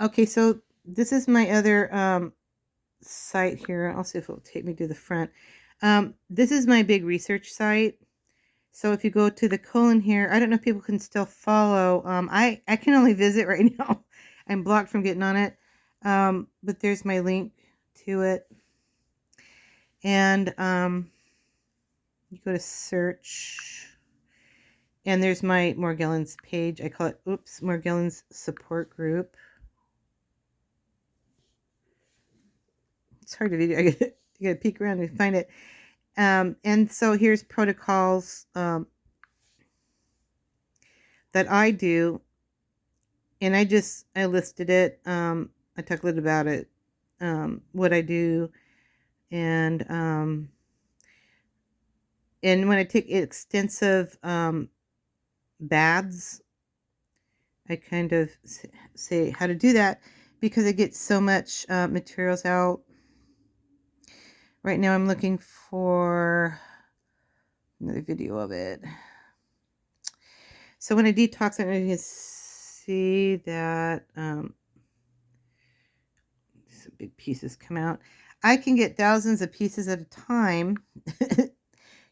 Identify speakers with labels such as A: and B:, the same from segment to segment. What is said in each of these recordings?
A: Okay, so this is my other site here. I'll see if it'll take me to the front. This is my big research site. So if you go to the colon here, I don't know if people can still follow. I can only visit right now. I'm blocked from getting on it. But there's my link to it. And you go to search. And there's my Morgellons page. I call it, Morgellons support group. It's hard to video. I gotta peek around and find it. And so here's protocols that I do. And I listed it. I talk a little about it, what I do. And when I take extensive baths, I kind of say how to do that because I get so much materials out. Right now I'm looking for another video of it. So when I detox, I can see that some big pieces come out. I can get thousands of pieces at a time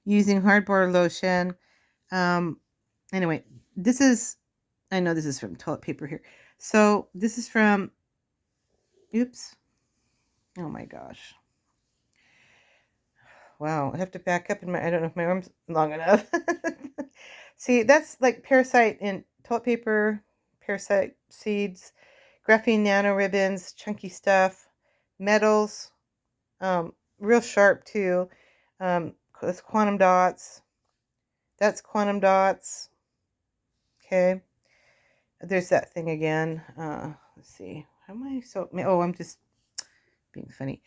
A: using hardboard lotion. Anyway, I know this is from toilet paper here. So this is from, oops. Oh my gosh. Wow, I have to back up I don't know if my arm's long enough. See, that's like parasite in toilet paper, parasite seeds, graphene nano ribbons, chunky stuff, metals, real sharp too. That's quantum dots. That's quantum dots. Okay. There's that thing again. Let's see. How am I so... Oh, I'm just being funny.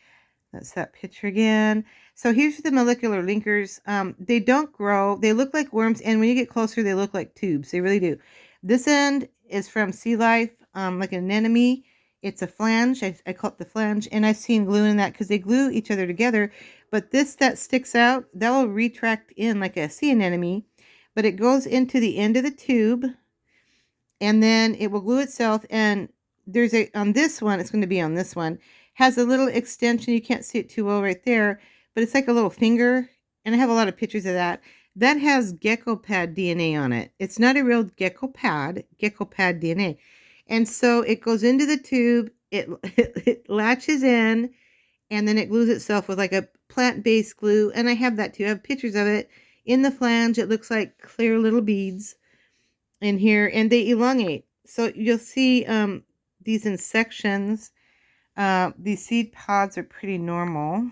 A: That's that picture again. So here's the molecular linkers. They don't grow. They look like worms, and when you get closer, they look like tubes. They really do. This end is from Sea Life, like an anemone. It's a flange. I call it the flange, and I've seen glue in that because they glue each other together. But this that sticks out, that will retract in like a sea anemone, but it goes into the end of the tube, and then it will glue itself. And there's on this one, it's going to be on this one, has a little extension. You can't see it too well right there, but it's like a little finger. And I have a lot of pictures of that. That has gecko pad DNA on it. It's not a real gecko pad DNA. And so it goes into the tube, it latches in, and then it glues itself with like a plant-based glue. And I have that too. I have pictures of it in the flange. It looks like clear little beads in here, and they elongate. So you'll see these in sections. These seed pods are pretty normal.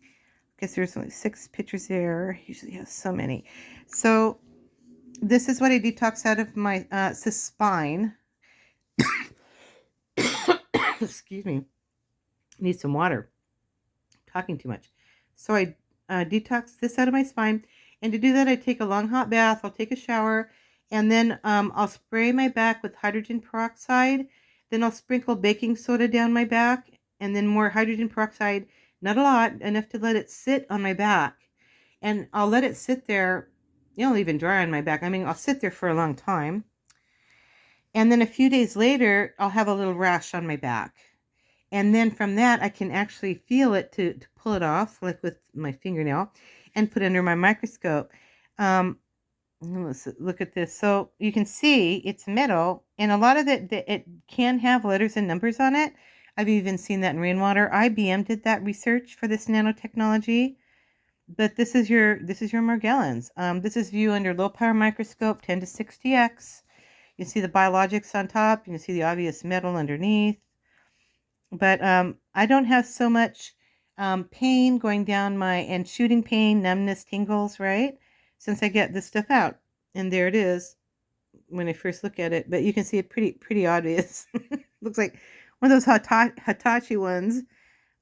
A: I guess there's only 6 pictures there. Usually have so many. So this is what I detox out of my spine. Excuse me. Need some water. Talking too much. So I detox this out of my spine. And to do that, I take a long hot bath. I'll take a shower. And then I'll spray my back with hydrogen peroxide. Then I'll sprinkle baking soda down my back. And then more hydrogen peroxide. Not a lot. Enough to let it sit on my back. And I'll let it sit there. It'll even dry on my back. I mean, I'll sit there for a long time. And then a few days later, I'll have a little rash on my back. And then from that, I can actually feel it to pull it off, like with my fingernail, and put it under my microscope. Let's look at this. So you can see it's metal, and a lot of it can have letters and numbers on it. I've even seen that in rainwater. IBM did that research for this nanotechnology. But this is your Morgellons. This is viewed under low power microscope, 10 to 60x. You see the biologics on top. You can see the obvious metal underneath. But I don't have so much pain going down and shooting pain, numbness, tingles, right? Since I get this stuff out. And there it is when I first look at it. But you can see it pretty obvious. Looks like one of those Hitachi ones.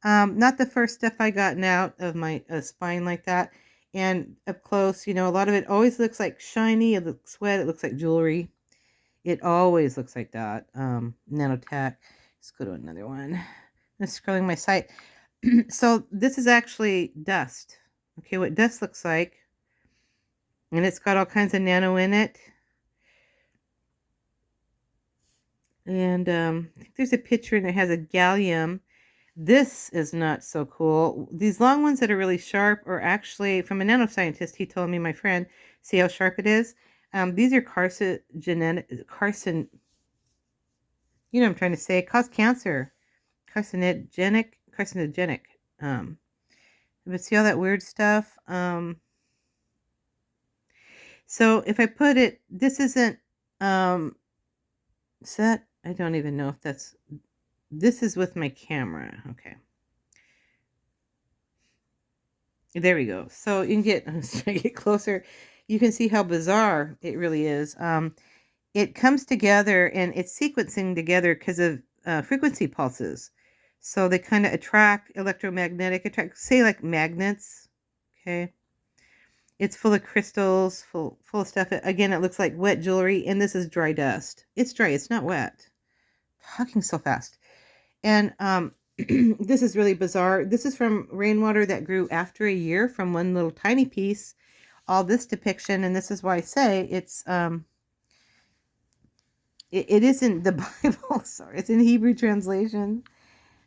A: Not the first stuff I gotten out of my spine like that. And up close, a lot of it always looks like shiny. It looks wet. It looks like jewelry. It always looks like that. Nanotech. Let's go to another one. I'm scrolling my site. So this is actually dust. Okay, what dust looks like. And it's got all kinds of nano in it. And I think there's a picture and it has a gallium. This is not so cool. These long ones that are really sharp are actually from a nanoscientist. He told me, my friend, see how sharp it is? These are you know what I'm trying to say, cause cancer. Carcinogenic. Um, but see all that weird stuff? So if I put it, this isn't, set. I don't even know if this is with my camera. Okay. There we go. So you can get, as I get closer, you can see how bizarre it really is. It comes together and it's sequencing together because of frequency pulses. So they kind of attract, say like magnets. Okay. It's full of crystals, full of stuff. Again, it looks like wet jewelry, and this is dry dust. It's dry. It's not wet. Talking so fast. And this is really bizarre. This is from rainwater that grew after a year from one little tiny piece. All this depiction, and this is why I say it's it isn't the Bible. Sorry, it's in Hebrew translation.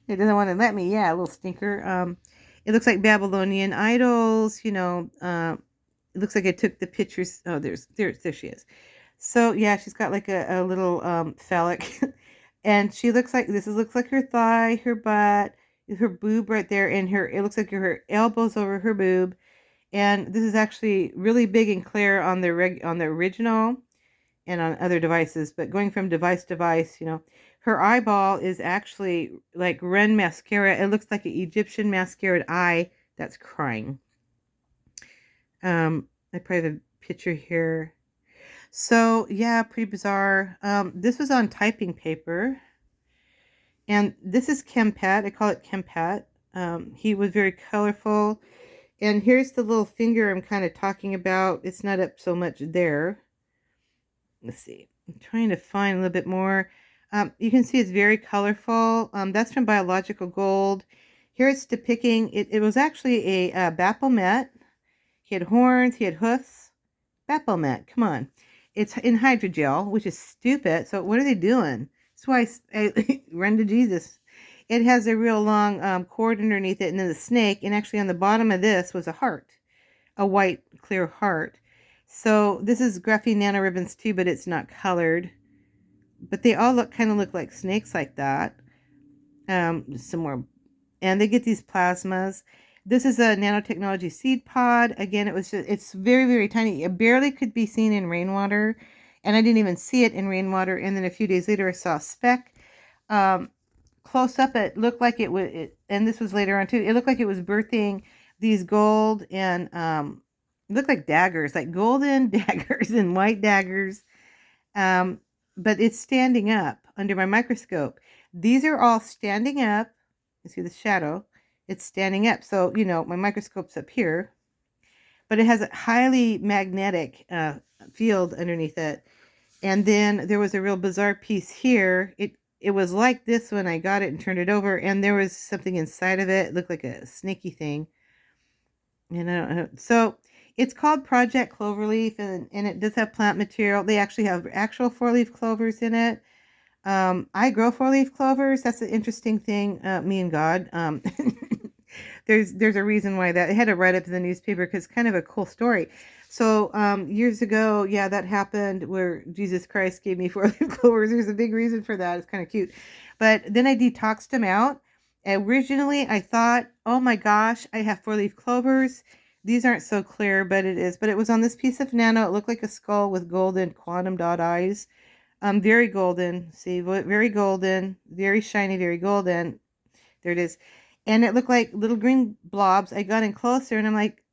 A: It doesn't want to let me. Yeah, a little stinker. It looks like Babylonian idols. It looks like I took the pictures. Oh, there she is. So yeah, she's got like a little phallic, and she looks like her thigh, her butt, her boob right there, and her it looks like her elbows over her boob, and this is actually really big and clear on on the original and on other devices. But going from device to device, her eyeball is actually like Ren mascara. It looks like an Egyptian mascara eye that's crying. I probably have a picture here. So yeah, pretty bizarre. This was on typing paper, and this is Kempat. I call it Kempat. He was very colorful, and here's the little finger I'm kind of talking about. It's not up so much there. Let's see. I'm trying to find a little bit more. You can see it's very colorful. That's from Biological Gold. Here it's depicting it. It was actually a Baphomet. He had horns. He had hoofs. Baphomet. Come on. It's in hydrogel, which is stupid. So what are they doing? That's why I run to Jesus. It has a real long cord underneath it, and then the snake. And actually, on the bottom of this was a heart, a white clear heart. So this is graphene nanoribbons too, but it's not colored. But they all kind of look like snakes like that. Some more, and they get these plasmas. This is a nanotechnology seed pod. Again, it's very, very tiny. It barely could be seen in rainwater, and I didn't even see it in rainwater. And then a few days later, I saw a speck. Close up, it looked like it would, and this was later on too. It looked like it was birthing these gold and it looked like daggers, like golden daggers and white daggers. Um, but it's standing up under my microscope. These are all standing up. You see the shadow? It's standing up. So, my microscope's up here, but it has a highly magnetic field underneath it. And then there was a real bizarre piece here. It was like this when I got it and turned it over, and there was something inside of it. It looked like a snaky thing. And I don't know. So it's called Project Cloverleaf, and it does have plant material. They actually have actual four-leaf clovers in it. I grow four-leaf clovers. That's an interesting thing. Me and God. There's a reason why that I had to write up in the newspaper because it's kind of a cool story. So years ago, yeah, that happened where Jesus Christ gave me four-leaf clovers. There's a big reason for that. It's kind of cute. But then I detoxed them out. Originally, I thought, oh my gosh, I have four-leaf clovers. These aren't so clear, but it is. But it was on this piece of nano. It looked like a skull with golden quantum dot eyes. Very golden. See, very golden, very shiny, very golden. There it is. And it looked like little green blobs. I got in closer and I'm like,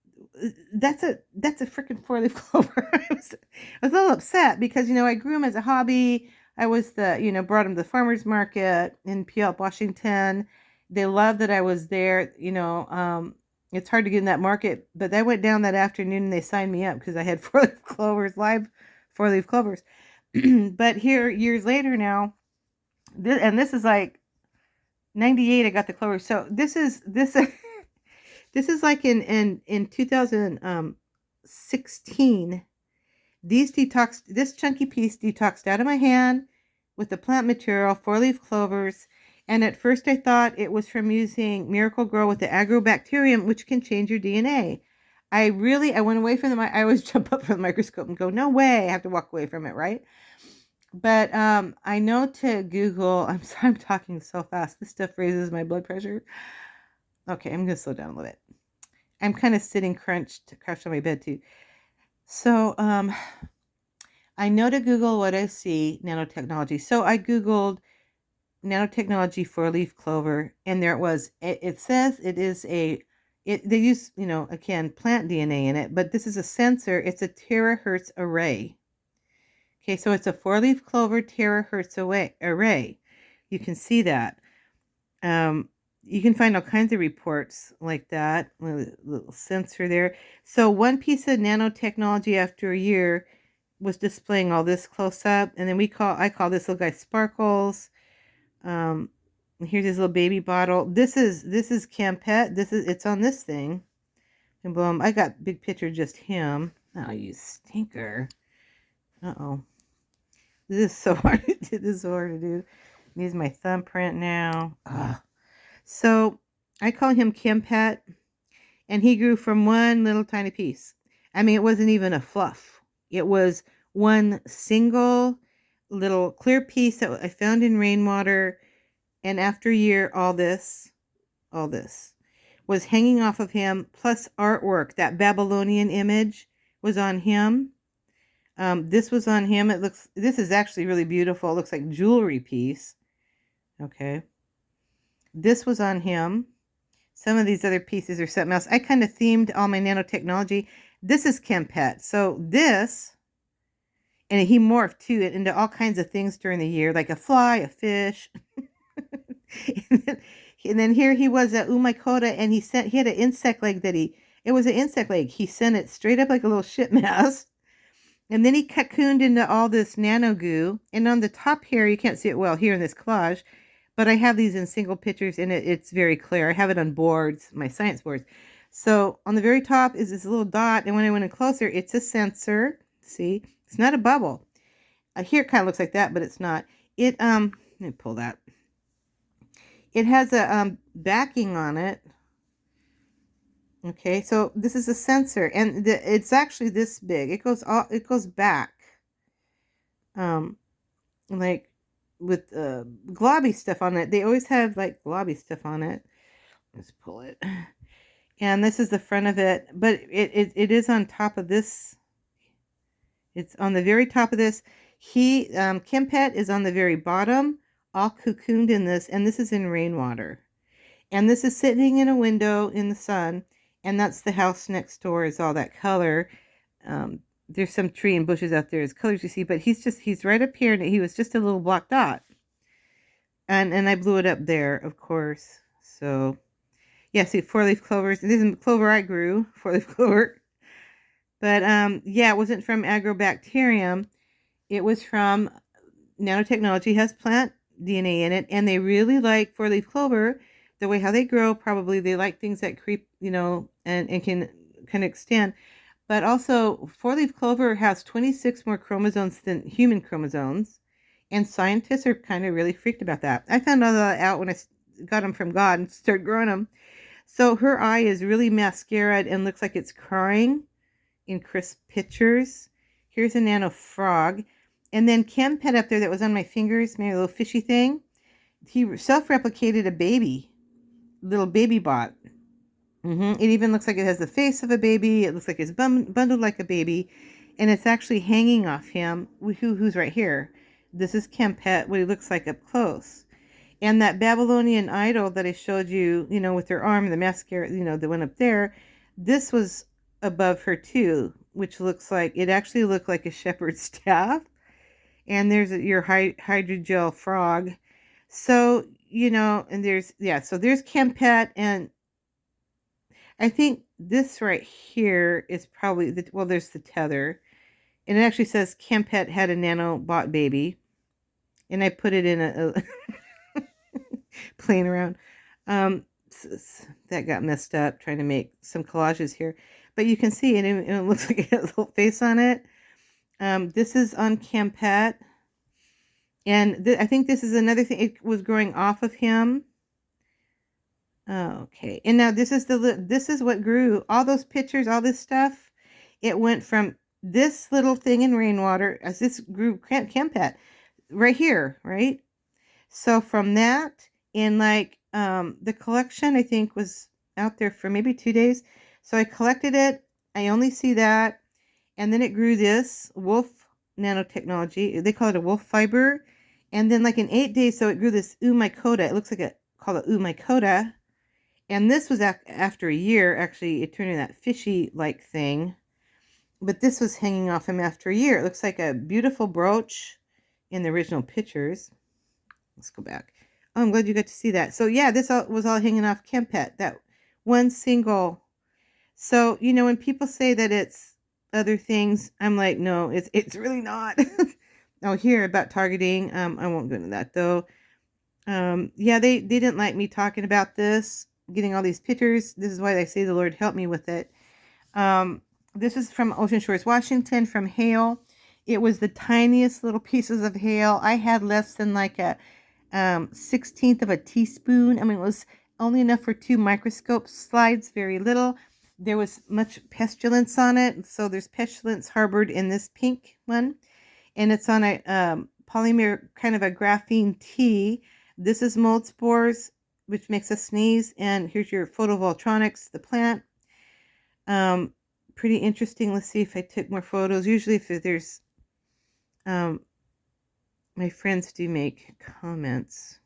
A: that's a freaking four-leaf clover. I was a little upset because, I grew them as a hobby. I was brought them to the farmer's market in Puyallup, Washington. They loved that I was there. It's hard to get in that market, but I went down that afternoon and they signed me up because I had four-leaf clovers, live four-leaf clovers. But here, years later now, this is like 98. I got the clovers. So this is this is like in 2016. This chunky piece detoxed out of my hand with the plant material, 4-leaf clovers, and at first I thought it was from using Miracle-Gro with the agrobacterium, which can change your DNA. I went away from I always jump up from the microscope and go, no way, I have to walk away from it, right? But I know to Google, I'm sorry I'm talking so fast. This stuff raises my blood pressure. Okay, I'm going to slow down a little bit. I'm kind of sitting crouched on my bed too. So I know to Google what I see, nanotechnology. So I Googled nanotechnology 4-leaf clover, and there it was. It says it is they use, again, plant DNA in it, but this is a sensor. It's a terahertz array. Okay, so it's a 4-leaf clover terahertz array. You can see that. You can find all kinds of reports like that. Little sensor there. So one piece of nanotechnology after a year was displaying all this close up, and then I call this little guy Sparkles. Here's his little baby bottle. This is Campet. It's on this thing. And boom, I got big picture just him. Oh, you stinker. Uh-oh. This is so hard to do. This is so hard to do. Use my thumbprint now. Ugh. So I call him Campet, and he grew from one little tiny piece. I mean, it wasn't even a fluff. It was one single little clear piece that I found in rainwater. And after a year, all this was hanging off of him, plus artwork. That Babylonian image was on him. This was on him. This is actually really beautiful. It looks like a jewelry piece. Okay. This was on him. Some of these other pieces are something else. I kind of themed all my nanotechnology. This is Campet. So this, and he morphed too into all kinds of things during the year, like a fly, a fish. and then here he was at Umaikota, and he had an insect leg it was an insect leg. He sent it straight up like a little shit mask. And then he cocooned into all this nano goo. And on the top here, you can't see it well here in this collage, but I have these in single pictures, and it's very clear. I have it on boards, my science boards. So on the very top is this little dot, and when I went in closer, it's a sensor. See, it's not a bubble. Here it kind of looks like that, but it's not. Let me pull that. It has a backing on it. Okay, so this is a sensor, and it's actually this big. It goes back, like with globby stuff on it. They always have like globby stuff on it. Let's pull it, and this is the front of it. But it is on top of this. It's on the very top of this. Campet is on the very bottom, all cocooned in this, and this is in rainwater, and this is sitting in a window in the sun. And that's the house next door, is all that color. There's some tree and bushes out there as colors you see, but he's right up here, and he was just a little black dot. And I blew it up there, of course. So, yeah, see, 4-leaf clovers. This is clover I grew, 4-leaf clover. But, yeah, it wasn't from agrobacterium. It was from nanotechnology, has plant DNA in it, and they really like 4-leaf clover. The way how they grow, probably they like things that creep, and can extend. But also, 4-leaf clover has 26 more chromosomes than human chromosomes, and scientists are kind of really freaked about that. I found all that out when I got them from God and started growing them. So her eye is really mascaraed and looks like it's crying in crisp pictures. Here's a nano frog. And then Campet up there that was on my fingers, maybe a little fishy thing. He self-replicated a little baby bot. It even looks like it has the face of a baby. It looks like it's bundled like a baby. And it's actually hanging off him. Who's right here? This is Campet, what he looks like up close. And that Babylonian idol that I showed you, with her arm, the mascara, that went up there, this was above her too, which looks like, it actually looked like a shepherd's staff. And there's your hydrogel frog. So, and there's Campet, and I think this right here is probably, there's the tether. And it actually says Campet had a nanobot baby. And I put it in a playing around. That got messed up trying to make some collages here. But you can see it, and it looks like it has a little face on it. This is on Campet. And I think this is another thing. It was growing off of him. Okay. And now this is what grew. All those pictures, all this stuff, it went from this little thing in rainwater as this grew Kempet right here, right? So from that, in like the collection I think was out there for maybe 2 days. So I collected it. I only see that. And then it grew this wolf nanotechnology. They call it a wolf fiber. And then like in 8 days, so it grew this Umicota. It looks like a called it Umicota. And this was after a year. Actually, it turned into that fishy like thing. But this was hanging off him after a year. It looks like a beautiful brooch in the original pictures. Let's go back. Oh, I'm glad you got to see that. So yeah, this was all hanging off Kempet. That one single. So, you know, when people say that it's other things, I'm like, no, it's really not. Oh, here about targeting. I won't go into that though. Yeah, they didn't like me talking about this, getting all these pictures. This is why they say the Lord help me with it. This is from Ocean Shores, Washington, from hail. It was the tiniest little pieces of hail. I had less than like a 16th of a teaspoon. I mean, it was only enough for 2 microscope slides, very little. There was much pestilence on it. So there's pestilence harbored in this pink one. And it's on a polymer, kind of a graphene T. This is mold spores, which makes us sneeze. And here's your photovoltaics, the plant. Pretty interesting. Let's see if I took more photos. Usually if there's, my friends do make comments.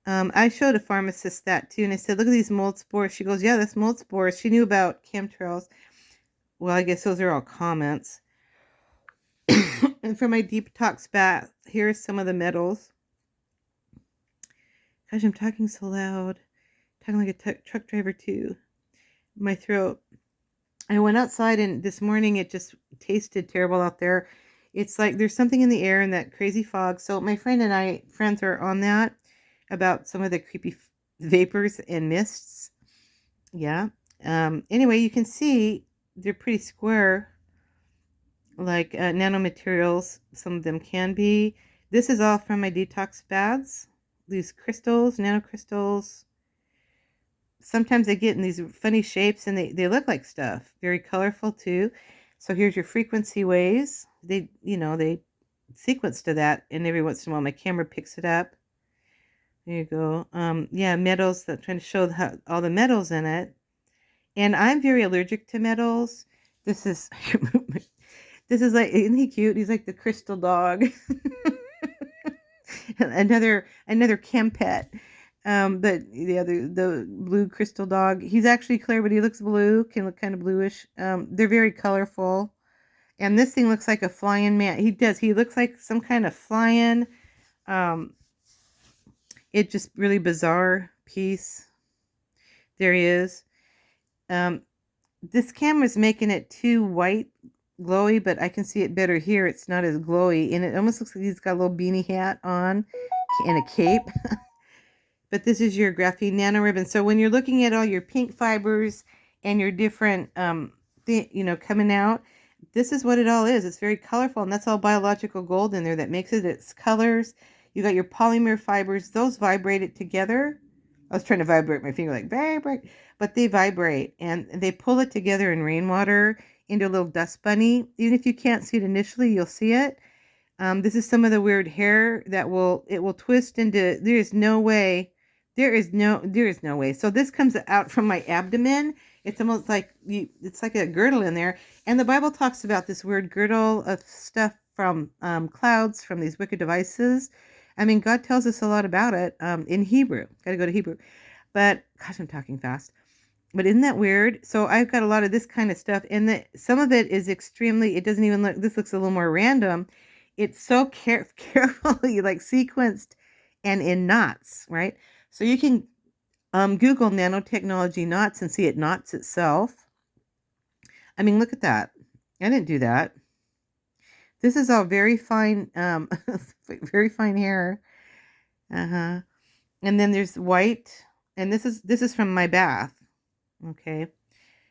A: I showed a pharmacist that too, and I said, look at these mold spores. She goes, yeah, that's mold spores. She knew about chemtrails. Well, I guess those are all comments. And for my detox bath, here's some of the metals. Gosh, I'm talking so loud. Talking like a truck driver too. My throat. I went outside and this morning it just tasted terrible out there. It's like there's something in the air and that crazy fog. So my friend and friends are on that about some of the creepy vapors and mists. Yeah. Anyway, you can see they're pretty square, like nanomaterials. Some of them can be. This is all from my detox baths. These crystals, nanocrystals. Sometimes they get in these funny shapes and they look like stuff. Very colorful too. So here's your frequency waves. They sequence to that, and every once in a while my camera picks it up. There you go. Yeah, metals. I'm trying to show all the metals in it. And I'm very allergic to metals. This is this is like, isn't he cute? He's like the crystal dog. another Kempet. But the blue crystal dog, he's actually clear, but he looks blue, can look kind of bluish. They're very colorful. And this thing looks like a flying man. He looks like some kind of flying. It just really bizarre piece. There he is. This camera's making it too white, glowy, but I can see it better here. It's not as glowy, and it almost looks like he's got a little beanie hat on and a cape. But this is your graphene nanoribbon. So when you're looking at all your pink fibers and your different, coming out, this is what it all is. It's very colorful, and that's all biological gold in there that makes it its colors. You got your polymer fibers. Those vibrate it together. I was trying to vibrate my finger like vibrate, but they vibrate and they pull it together in rainwater into a little dust bunny. Even if you can't see it initially, you'll see it. This is some of the weird hair that will twist into. There is no way. So this comes out from my abdomen. It's almost like it's like a girdle in there. And the Bible talks about this weird girdle of stuff from clouds, from these wicked devices. I mean, God tells us a lot about it in Hebrew. Got to go to Hebrew. But, gosh, I'm talking fast. But isn't that weird? So I've got a lot of this kind of stuff. And some of it is extremely, it doesn't even look, this looks a little more random. It's so carefully like sequenced and in knots, right? So you can Google nanotechnology knots and see it knots itself. I mean, look at that. I didn't do that. This is all very fine, very fine hair. And then there's white, and this is from my bath. Okay,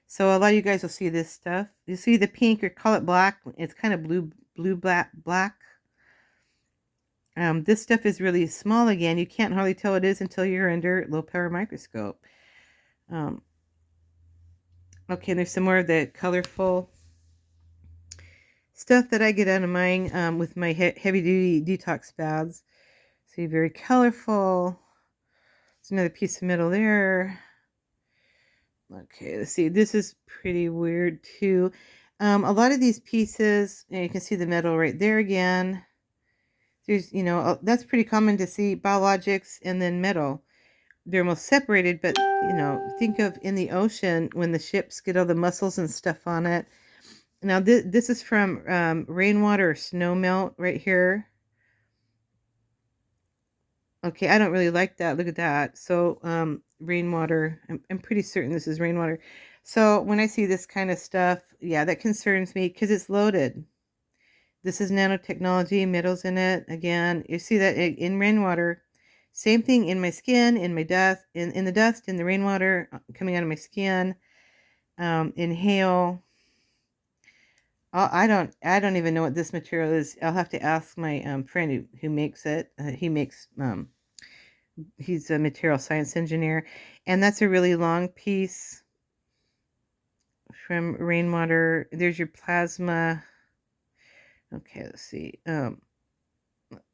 A: so a lot of you guys will see this stuff. You see the pink, or call it black. It's kind of blue, black. This stuff is really small again. You can't hardly tell it is until you're under low power microscope. Um, okay, there's some more of the colorful stuff that I get out of mine with my heavy duty detox baths. See, very colorful. There's another piece of metal there. Okay, let's see. This is pretty weird too. A lot of these pieces, you can see the metal right there again. There's, that's pretty common to see biologics and then metal. They're almost separated, but, think of in the ocean when the ships get all the mussels and stuff on it. Now, this is from rainwater or snow melt right here. Okay, I don't really like that. Look at that. So, rainwater. I'm pretty certain this is rainwater. So, when I see this kind of stuff, yeah, that concerns me because it's loaded. This is nanotechnology, metals in it. Again, you see that in rainwater. Same thing in my skin, in my dust, in the dust, in the rainwater coming out of my skin. Inhale. I don't even know what this material is. I'll have to ask my friend who makes it. He's a material science engineer, and that's a really long piece from rainwater. There's your plasma. Okay, let's see. I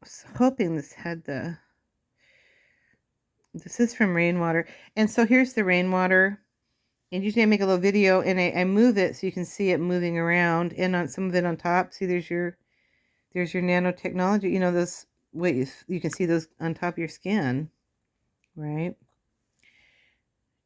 A: was hoping this had this is from rainwater. And so here's the rainwater. And usually I make a little video and I move it so you can see it moving around, and on some of it on top. See, there's your nanotechnology. Those you can see those on top of your skin, right?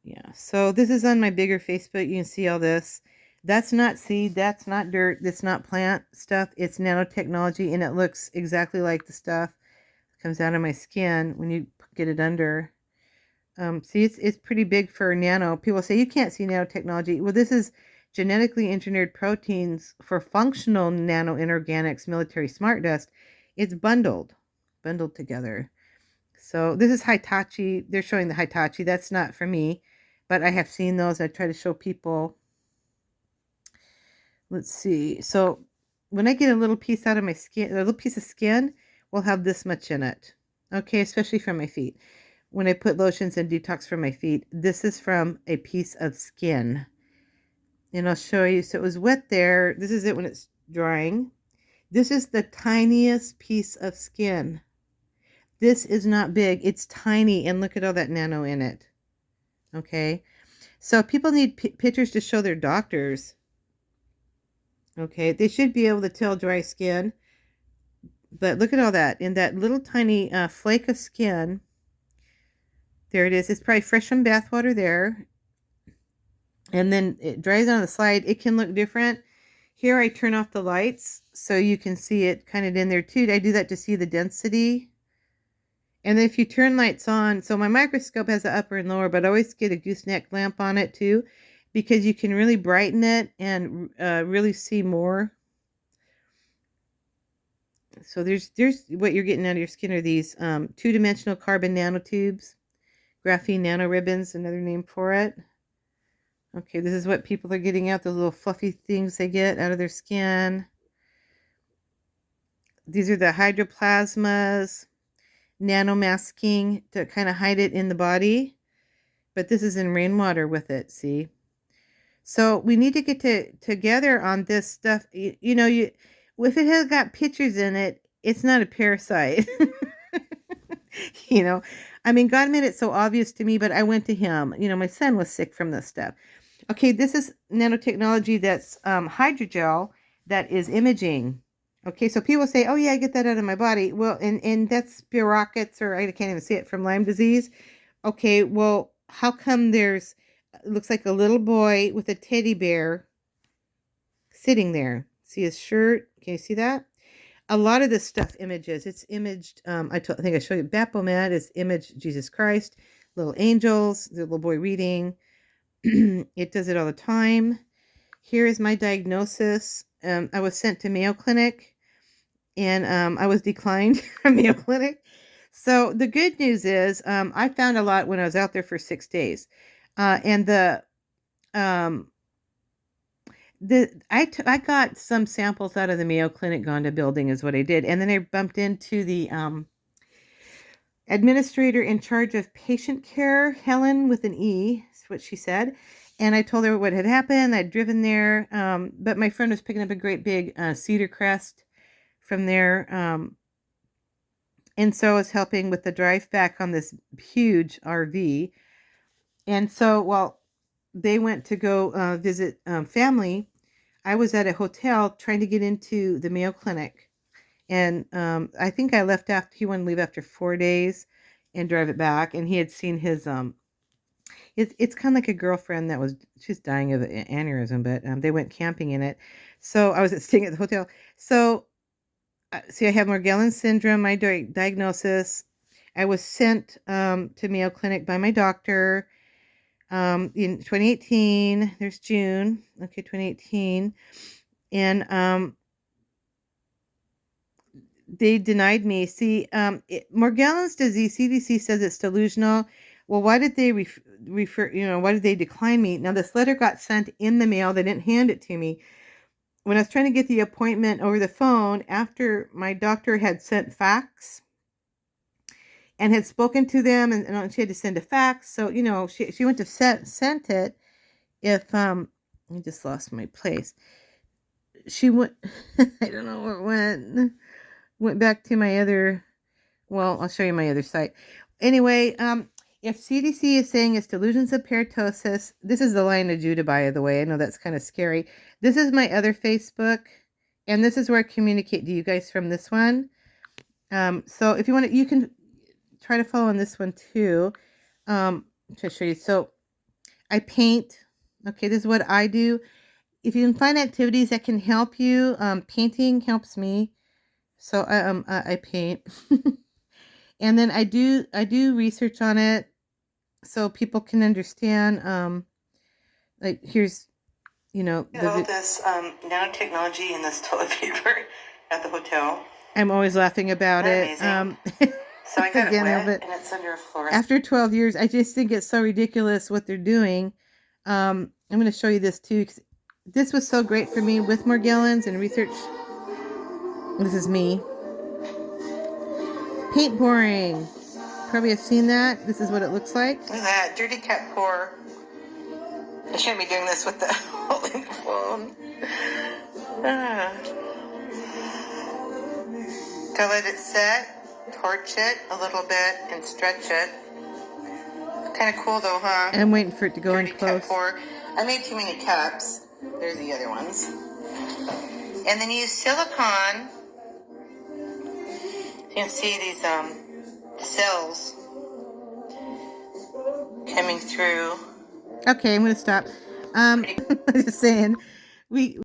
A: Yeah. So this is on my bigger Facebook. You can see all this. That's not seed. That's not dirt. That's not plant stuff. It's nanotechnology, and it looks exactly like the stuff that comes out of my skin when you get it under. See, it's pretty big for nano. People say you can't see nanotechnology. Well, this is genetically engineered proteins for functional nano inorganics, military smart dust. It's bundled together. So this is Hitachi. They're showing the Hitachi. That's not for me, but I have seen those. I try to show people. Let's see. So when I get a little piece out of my skin, a little piece of skin will have this much in it. Okay, especially from my feet. When I put lotions and detox for my feet, this is from a piece of skin. And I'll show you. So it was wet there. This is it when it's drying. This is the tiniest piece of skin. This is not big. It's tiny. And look at all that nano in it. Okay. So people need pictures to show their doctors. Okay. They should be able to tell dry skin. But look at all that. In that little tiny flake of skin. There it is. It's probably fresh from bath water there. And then it dries on the side. It can look different. Here I turn off the lights so you can see it kind of in there too. I do that to see the density. And then if you turn lights on, so my microscope has an upper and lower, but I always get a gooseneck lamp on it too, because you can really brighten it and really see more. So there's what you're getting out of your skin are these two-dimensional carbon nanotubes. Graphene nanoribbons, another name for it. Okay, this is what people are getting out, those little fluffy things they get out of their skin. These are the hydroplasmas, nanomasking to kind of hide it in the body. But this is in rainwater with it, see? So we need to get together on this stuff. If it has got pictures in it, it's not a parasite. I mean, God made it so obvious to me, but I went to him. My son was sick from this stuff. Okay, this is nanotechnology that's hydrogel that is imaging. Okay, so people say, oh, yeah, I get that out of my body. Well, and that's spirochetes, or I can't even see it, from Lyme disease. Okay, well, how come it looks like a little boy with a teddy bear sitting there? See his shirt? Can you see that? A lot of this stuff images. It's imaged. I think I showed you. Baphomet is imaged Jesus Christ. Little angels. The little boy reading. It does it all the time. Here is my diagnosis. I was sent to Mayo Clinic, and I was declined from Mayo Clinic. So the good news is I found a lot when I was out there for 6 days. And I got some samples out of the Mayo Clinic Gonda building is what I did, and then I bumped into the administrator in charge of patient care, Helen with an E, is what she said. And I told her what had happened. I'd driven there, but my friend was picking up a great big cedar crest from there. And so I was helping with the drive back on this huge RV. And so while they went to go visit family, I was at a hotel trying to get into the Mayo Clinic. And I think I left after he wanted to leave after 4 days and drive it back. And he had seen his it's kind of like a girlfriend that was she's dying of an aneurysm, but they went camping in it. So I was staying at the hotel. So see, I have Morgellons syndrome. My diagnosis. I was sent to Mayo Clinic by my doctor in 2018. There's June. Okay, 2018, and they denied me. See, Morgellons disease, CDC says it's delusional. Well, why did they refer, why did they decline me? Now, this letter got sent in the mail. They didn't hand it to me. When I was trying to get the appointment over the phone, after my doctor had sent fax and had spoken to them, and she had to send a fax. So, she went to sent it. If, I just lost my place. She went, I don't know where it went back to my other, well, I'll show you my other site. Anyway, if CDC is saying it's delusions of pertussis, this is the Lion of Judah, by the way. I know that's kind of scary. This is my other Facebook, and this is where I communicate to you guys from this one. So if you want to, you can try to follow on this one too. To show you. So I paint. Okay, this is what I do. If you can find activities that can help you, painting helps me. So I paint, and then I do research on it so people can understand. Like here's, all this nanotechnology in this toilet paper at the hotel. I'm always laughing about it. So I got again, it wet, and it's under a floor. After 12 years, I just think it's so ridiculous what they're doing. I'm going to show you this too, because this was so great for me with Morgellons and research. This is me. Paint pouring. Probably have seen that. This is what it looks like. Look at that. Dirty cat pour. I shouldn't be doing this with the holding the phone. Go let it set. Torch it a little bit and stretch it. Kind of cool though, huh? I'm waiting for it to go in close. Cat pour. I made too many cups. There's the other ones. And then use silicone. You can see these cells coming through. Okay, I'm going to stop. I'm just saying, we